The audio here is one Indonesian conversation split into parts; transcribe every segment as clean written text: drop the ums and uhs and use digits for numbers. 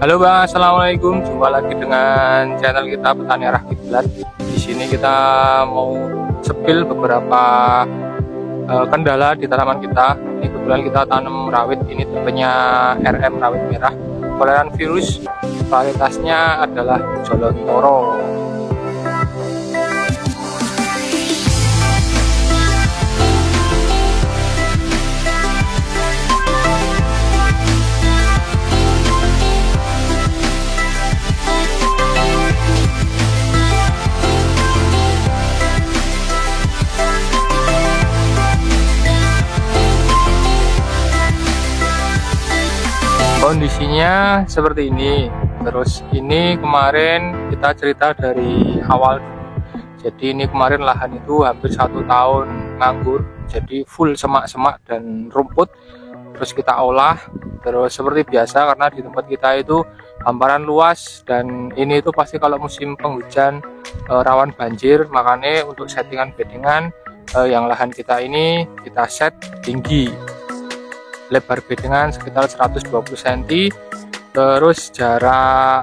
Halo Bang, assalamualaikum. Jumpa lagi dengan channel kita Petani Arah Kiblat. Di sini kita mau sepil beberapa kendala di tanaman kita. Ini kebetulan kita tanam rawit. Ini tipenya RM rawit merah. Toleran virus, varietasnya adalah Jolontoro. Kondisinya seperti ini. Terus ini kemarin kita cerita dari awal. Jadi ini kemarin lahan itu hampir 1 tahun nganggur, jadi full semak-semak dan rumput. Terus kita olah, terus seperti biasa karena di tempat kita itu hamparan luas dan ini itu pasti kalau musim penghujan rawan banjir. Makanya untuk settingan bedengan yang lahan kita ini kita set tinggi. Lebar bedengan sekitar 120 cm, terus jarak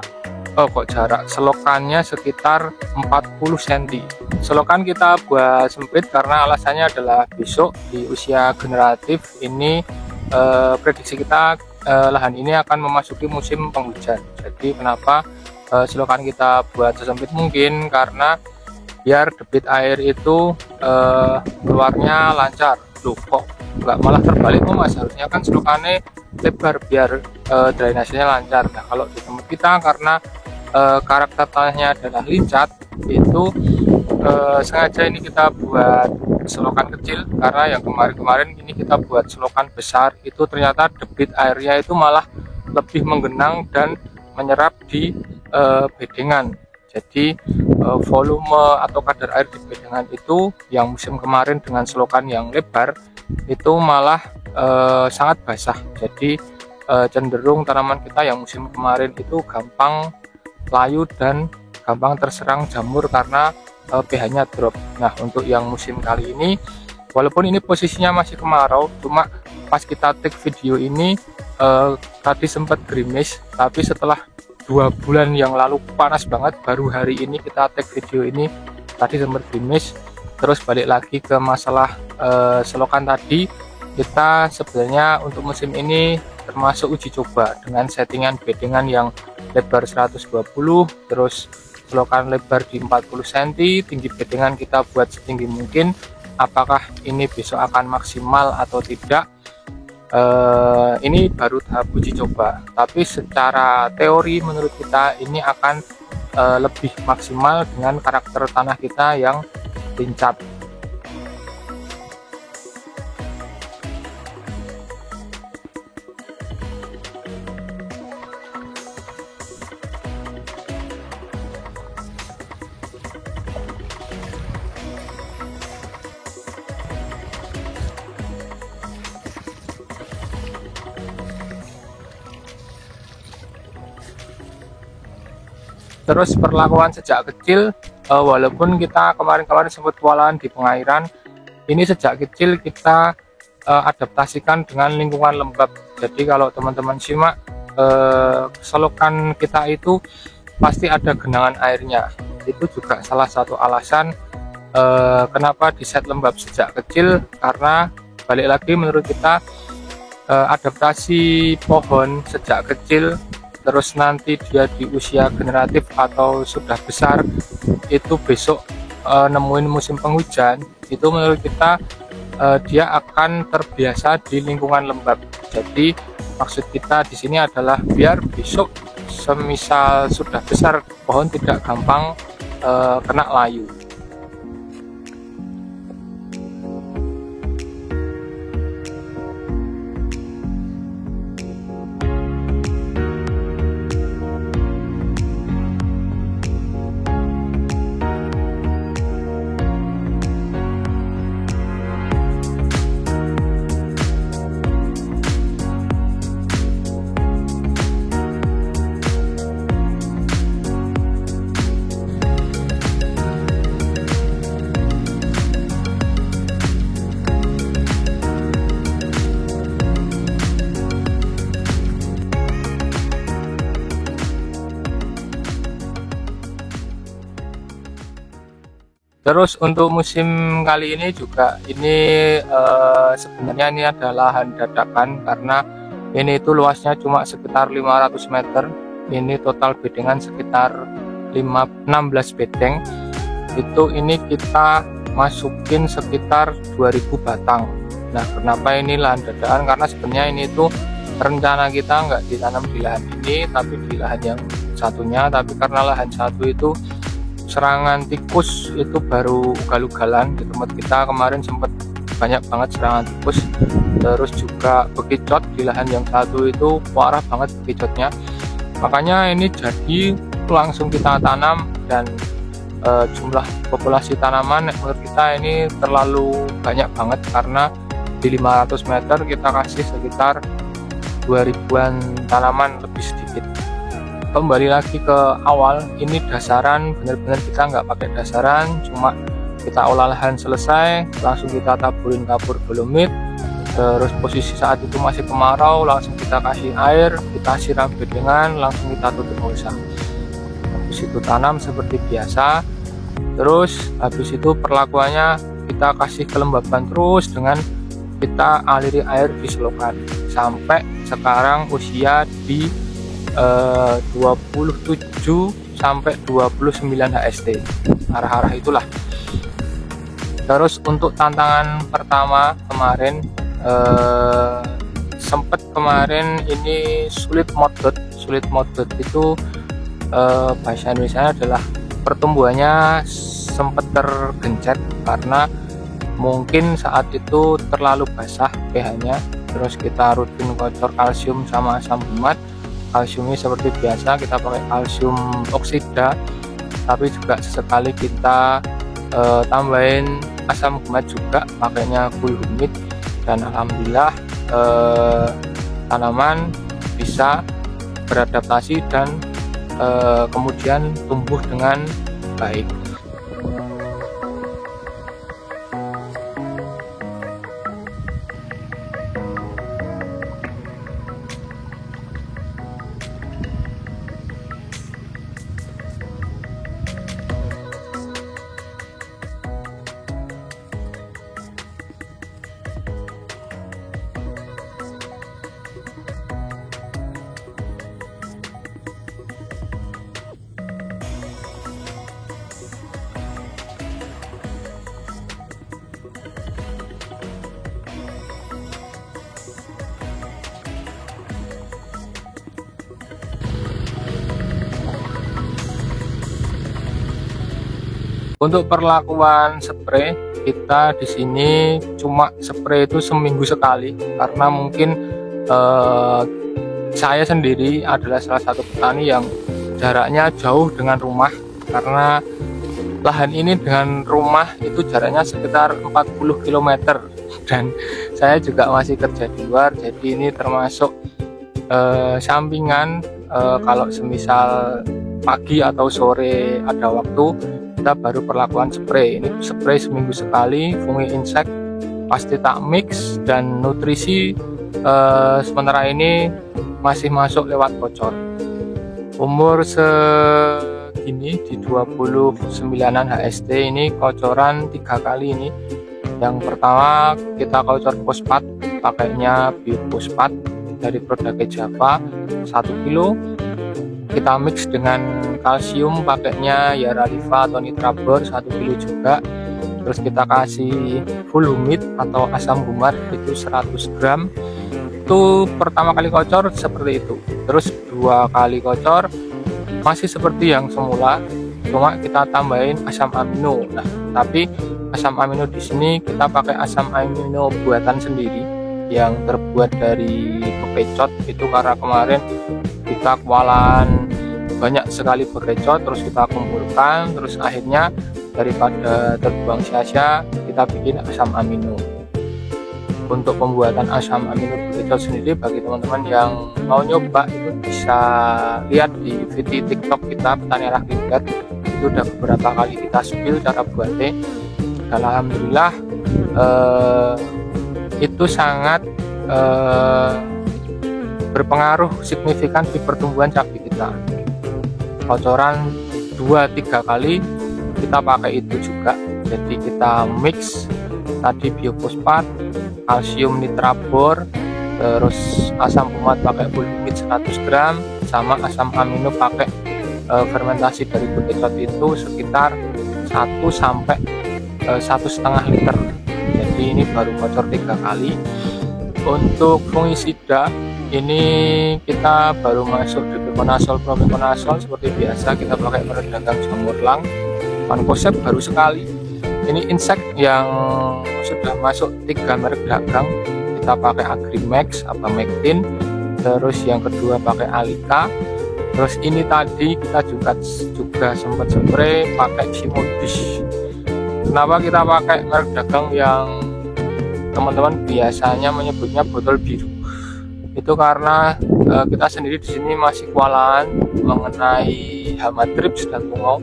selokannya sekitar 40 cm. Selokan kita buat sempit karena alasannya adalah besok di usia generatif ini prediksi kita lahan ini akan memasuki musim penghujan. Jadi kenapa selokan kita buat sesempit mungkin, karena biar debit air itu keluarnya lancar. Loh, kok nggak malah terbalik Mas? Harusnya kan selokannya lebar biar drainasenya lancar. Nah kalau di tempat kita karena karakter tanahnya adalah lincat, itu sengaja ini kita buat selokan kecil, karena yang kemarin ini kita buat selokan besar itu ternyata debit airnya itu malah lebih menggenang dan menyerap di bedengan. Jadi volume atau kadar air di bedengan itu yang musim kemarin dengan selokan yang lebar itu malah sangat basah. Jadi cenderung tanaman kita yang musim kemarin itu gampang layu dan gampang terserang jamur karena pH-nya drop. Nah untuk yang musim kali ini, walaupun ini posisinya masih kemarau, cuma pas kita take video ini tadi sempat gerimis, tapi setelah 2 bulan yang lalu panas banget, baru hari ini kita take video ini tadi sempat gerimis. Terus balik lagi ke masalah selokan tadi, kita sebenarnya untuk musim ini termasuk uji coba dengan settingan bedengan yang lebar 120, terus selokan lebar di 40 cm, tinggi bedengan kita buat setinggi mungkin. Apakah ini besok akan maksimal atau tidak? Ini baru tahap uji coba, tapi secara teori menurut kita ini akan lebih maksimal dengan karakter tanah kita yang lincat. Terus perlakuan sejak kecil, walaupun kita kemarin sempat kewalahan di pengairan, ini sejak kecil kita adaptasikan dengan lingkungan lembab. Jadi kalau teman-teman simak, selokan kita itu pasti ada genangan airnya. Itu juga salah satu alasan kenapa di set lembab sejak kecil, karena balik lagi menurut kita adaptasi pohon sejak kecil terus nanti dia di usia generatif atau sudah besar itu besok nemuin musim penghujan, itu menurut kita dia akan terbiasa di lingkungan lembab. Jadi maksud kita di sini adalah biar besok semisal sudah besar pohon tidak gampang kena layu. Terus untuk musim kali ini juga ini sebenarnya ini adalah lahan dadakan karena ini itu luasnya cuma sekitar 500 meter. Ini total bedengan sekitar 16 bedeng. Itu ini kita masukin sekitar 2000 batang. Nah, kenapa ini lahan dadakan? Karena sebenarnya ini itu rencana kita nggak ditanam di lahan ini, tapi di lahan yang satunya. Tapi karena lahan satu itu serangan tikus itu baru ugal-ugalan di tempat kita kemarin, sempat banyak banget serangan tikus. Terus juga bekicot di lahan yang satu itu parah banget bekicotnya. Makanya ini jadi langsung kita tanam, dan jumlah populasi tanaman menurut kita ini terlalu banyak banget karena di 500 meter kita kasih sekitar 2000-an tanaman lebih sedikit. Kembali lagi ke awal, ini dasaran bener-bener kita nggak pakai dasaran, cuma kita olah lahan selesai langsung kita taburin kapur dolomit. Terus posisi saat itu masih kemarau, langsung kita kasih air, kita siram bedengan, langsung kita tutup mulsa. Habis itu tanam seperti biasa. Terus habis itu perlakuannya kita kasih kelembaban terus dengan kita aliri air di selokan sampai sekarang usia di 27 sampai 29 HST, arah-arah itulah. Terus untuk tantangan pertama kemarin sempet kemarin ini sulit modot itu bahasa Indonesia adalah pertumbuhannya sempat tergencet karena mungkin saat itu terlalu basah pH-nya. Terus kita rutin kocor kalsium sama asam gumat. Kalsiumnya seperti biasa kita pakai kalsium oksida, tapi juga sesekali kita tambahin asam gumat juga, pakainya full humid, dan alhamdulillah tanaman bisa beradaptasi dan kemudian tumbuh dengan baik. Untuk perlakuan spray, kita di sini cuma spray itu seminggu sekali karena mungkin saya sendiri adalah salah satu petani yang jaraknya jauh dengan rumah, karena lahan ini dengan rumah itu jaraknya sekitar 40 km dan saya juga masih kerja di luar, jadi ini termasuk sampingan. Kalau semisal pagi atau sore ada waktu, kita baru perlakuan spray. Ini spray seminggu sekali, fungi insek pasti tak mix, dan nutrisi sementara ini masih masuk lewat bocor. Umur segini di 29an HST ini kocoran 3 kali ini. Yang pertama kita kocor fosfat, pakainya biofosfat dari produk Java 1 kilo. Kita mix dengan kalsium, pakainya Yaraliva atau Nitrabor 1 kilo juga. Terus kita kasih full humid atau asam gumat itu 100 gram. Itu pertama kali kocor seperti itu. Terus 2 kali kocor masih seperti yang semula, cuma kita tambahin asam amino. Nah, tapi asam amino di sini kita pakai asam amino buatan sendiri yang terbuat dari bekicot. Itu karena kemarin kita kewalahan banyak sekali bekicot, terus kita kumpulkan, terus akhirnya daripada terbuang sia-sia kita bikin asam amino. Untuk pembuatan asam amino bekicot sendiri, bagi teman-teman yang mau nyoba itu bisa lihat di video TikTok kita Petani Rakyat. Itu udah beberapa kali kita spill cara buatnya, dan alhamdulillah itu sangat berpengaruh signifikan di pertumbuhan cabai kita. Kocoran 2-3 kali kita pakai itu juga. Jadi kita mix tadi biofosfat, kalsium nitrabor, terus asam fumat pakai full humid 100 gram, sama asam amino pakai fermentasi dari bekicot itu sekitar 1 sampai 1,5 liter. Jadi ini baru bocor 3 kali. Untuk fungisida ini kita baru masuk dipiconazole, propiconazole seperti biasa, kita pakai peredakan jamur lang. Mancozeb baru sekali. Ini insek yang sudah masuk 3 merek dagang, kita pakai Agrimax, Abamectin, terus yang kedua pakai Alika, terus ini tadi kita juga sempat spray pakai Simodis. Kenapa kita pakai merek dagang yang teman-teman biasanya menyebutnya botol biru? Itu karena kita sendiri di sini masih kewalahan mengenai hama trips dan tungau.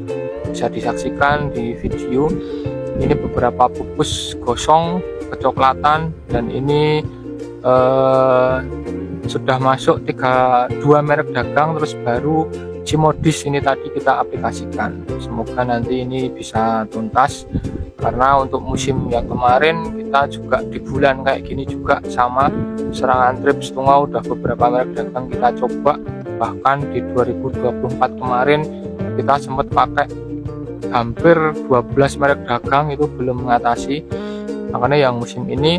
Bisa disaksikan di video ini beberapa pupus gosong kecoklatan, dan ini sudah masuk 2 merek dagang, terus baru Simodis ini tadi kita aplikasikan. Semoga nanti ini bisa tuntas, karena untuk musim yang kemarin kita juga di bulan kayak gini juga sama serangan trips tungau, udah beberapa merek dagang kita coba. Bahkan di 2024 kemarin kita sempat pakai hampir 12 merek dagang, itu belum mengatasi. Makanya yang musim ini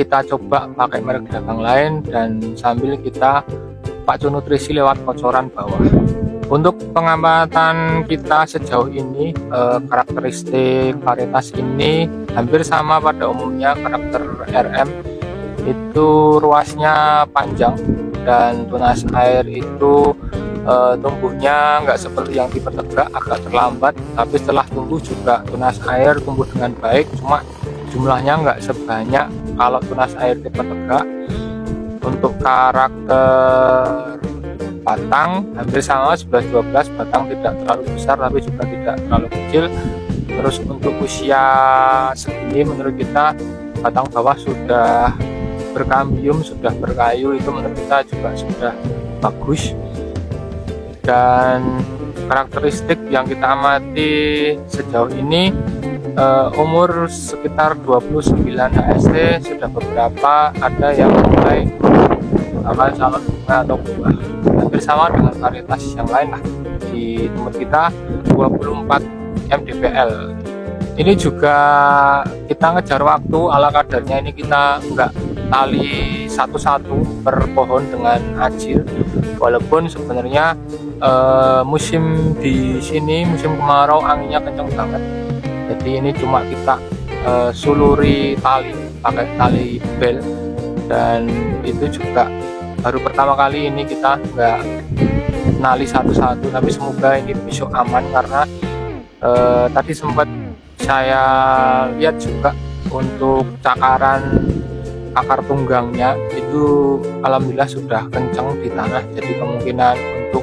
kita coba pakai merek dagang lain, dan sambil kita pacu nutrisi lewat kocoran bawah. Untuk pengamatan kita sejauh ini, karakteristik varietas ini hampir sama pada umumnya. Karakter RM itu ruasnya panjang, dan tunas air itu tumbuhnya nggak seperti yang tipe tegak, agak terlambat. Tapi setelah tumbuh juga tunas air tumbuh dengan baik, cuma jumlahnya nggak sebanyak kalau tunas air tipe tegak. Untuk karakter batang hampir sama, 11-12, batang tidak terlalu besar tapi juga tidak terlalu kecil. Terus untuk usia segini menurut kita batang bawah sudah berkambium, sudah berkayu, itu menurut kita juga sudah bagus. Dan karakteristik yang kita amati sejauh ini, umur sekitar 29 HST, sudah beberapa ada yang mulai akan salon bunga atau buah, hampir sama dengan varietas yang lain lah. Di tempat kita 24 mdpl. Ini juga kita ngejar waktu ala kadarnya, ini kita enggak tali satu-satu per pohon dengan ajil, walaupun sebenarnya musim di sini musim kemarau anginnya kencang banget. Jadi ini cuma kita suluri tali pakai tali bel, dan itu juga baru pertama kali ini kita nggak nali satu-satu. Tapi semoga ini besok aman, karena tadi sempat saya lihat juga untuk cakaran akar tunggangnya itu alhamdulillah sudah kencang di tanah, jadi kemungkinan untuk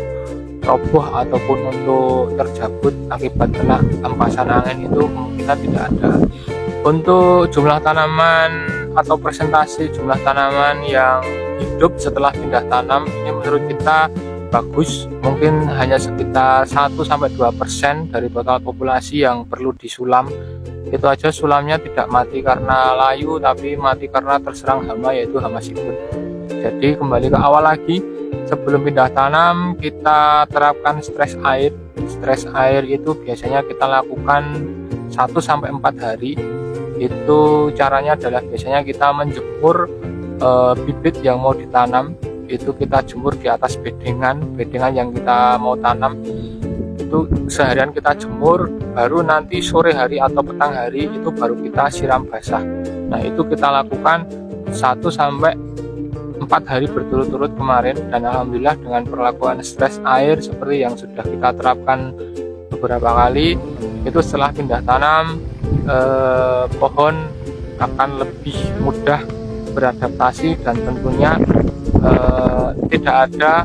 roboh ataupun untuk terjabut akibat kena hempasan angin itu kemungkinan tidak ada. Untuk jumlah tanaman atau presentasi jumlah tanaman yang hidup setelah pindah tanam ini menurut kita bagus, mungkin hanya sekitar 1-2% dari total populasi yang perlu disulam. Itu aja, sulamnya tidak mati karena layu, tapi mati karena terserang hama, yaitu hama sikut. Jadi kembali ke awal lagi, sebelum pindah tanam kita terapkan stres air. Stres air itu biasanya kita lakukan 1-4 hari. Itu caranya adalah biasanya kita menjemur bibit yang mau ditanam, itu kita jemur di atas bedengan yang kita mau tanam. Itu seharian kita jemur, baru nanti sore hari atau petang hari itu baru kita siram basah. Nah itu kita lakukan 1-4 hari berturut-turut kemarin, dan alhamdulillah dengan perlakuan stres air seperti yang sudah kita terapkan beberapa kali, itu setelah pindah tanam pohon akan lebih mudah beradaptasi, dan tentunya tidak ada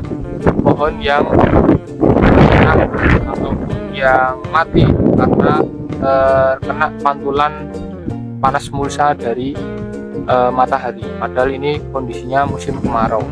pohon yang ataupun yang mati karena terkena pantulan panas mulsa dari matahari, padahal ini kondisinya musim kemarau.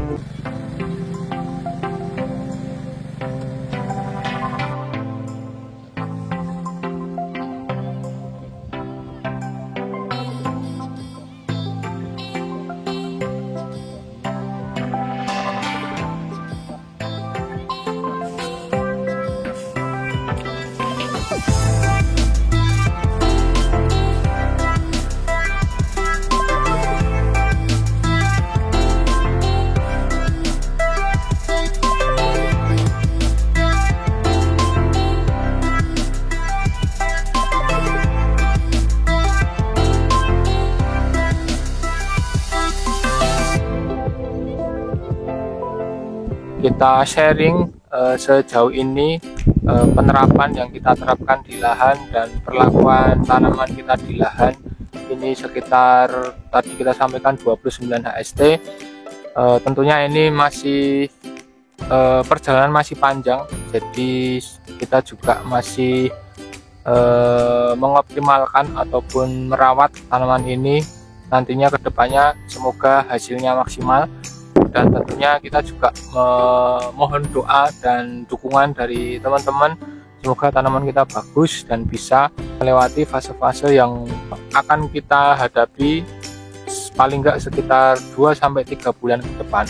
kita sharing sejauh ini penerapan yang kita terapkan di lahan dan perlakuan tanaman kita di lahan. Ini sekitar tadi kita sampaikan 29 HST. Tentunya ini masih perjalanan masih panjang, jadi kita juga masih mengoptimalkan ataupun merawat tanaman ini nantinya kedepannya, semoga hasilnya maksimal. Dan tentunya kita juga memohon doa dan dukungan dari teman-teman, semoga tanaman kita bagus dan bisa melewati fase-fase yang akan kita hadapi paling enggak sekitar 2-3 bulan ke depan.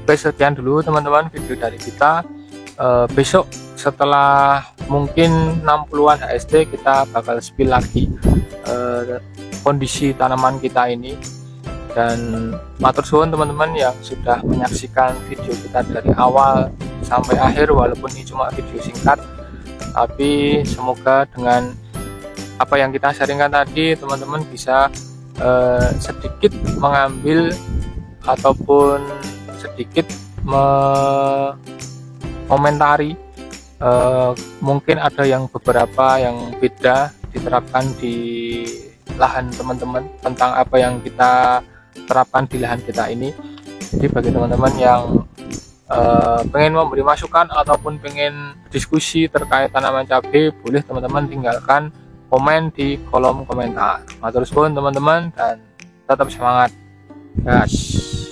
Oke, sekian dulu teman-teman video dari kita. Besok setelah mungkin 60-an HST kita bakal spill lagi kondisi tanaman kita ini. Dan matur suwun teman-teman yang sudah menyaksikan video kita dari awal sampai akhir, walaupun ini cuma video singkat, tapi semoga dengan apa yang kita sharingkan tadi teman-teman bisa sedikit mengambil ataupun sedikit mengomentari, mungkin ada yang beberapa yang beda diterapkan di lahan teman-teman tentang apa yang kita terapkan di lahan kita ini. Jadi bagi teman-teman yang pengen memberi masukan ataupun pengen diskusi terkait tanaman cabai, boleh teman-teman tinggalkan komen di kolom komentar. Matur suwun teman-teman dan tetap semangat, guys.